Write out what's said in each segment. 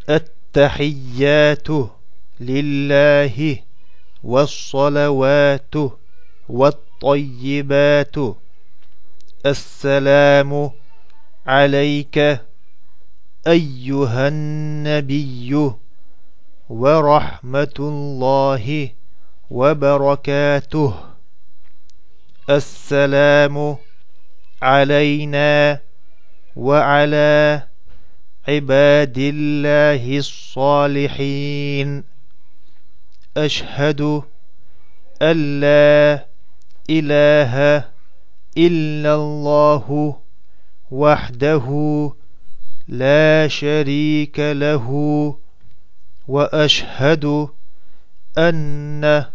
التحيات لله والصلوات والطيبات السلام عليك أيها النبي ورحمة الله وبركاته. السلام علينا وعلى عباد الله الصالحين. أشهد أن لا إله إلا الله وحده لا شريك له، وأشهد أن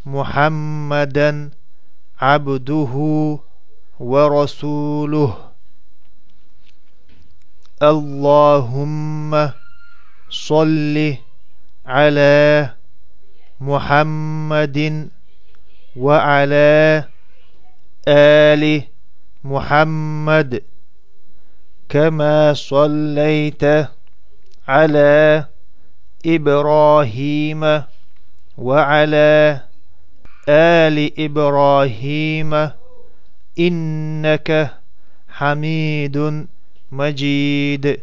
محمدا عبده ورسوله. اللهم صل على محمد وعلى آل محمد كما صليت على إبراهيم وعلى آل إبراهيم إنك حميد مجيد.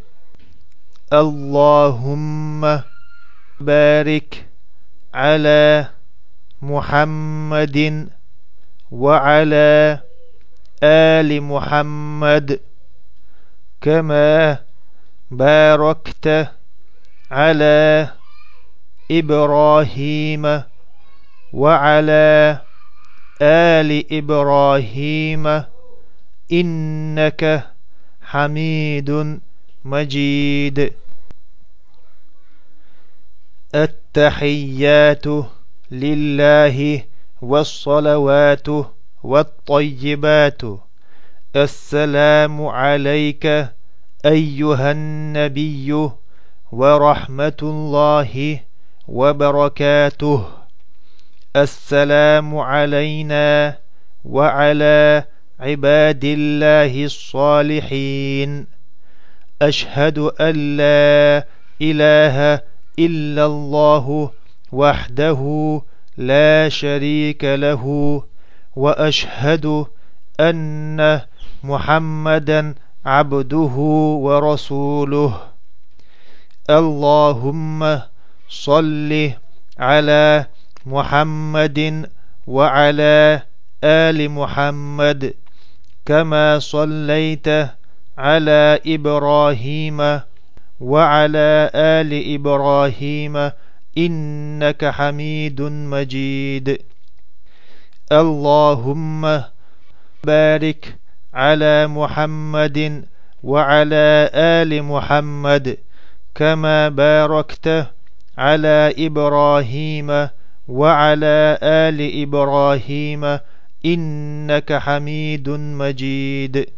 اللهم بارك على محمد وعلى آل محمد كما باركت على إبراهيم وعلى آل إبراهيم إنك حميد مجيد. التحيات لله والصلوات والطيبات السلام عليك أيها النبي ورحمة الله وبركاته. السلام علينا وعلى عباد الله الصالحين. أشهد أن لا إله إلا الله وحده لا شريك له، وأشهد أن محمدا عبده ورسوله. اللهم صل على محمد وعلى آل محمد كما صليت على إبراهيم وعلى آل إبراهيم إنك حميد مجيد. اللهم بارك على محمد وعلى آل محمد كما باركت على إبراهيم وعلى آل إبراهيم إنك حميد مجيد.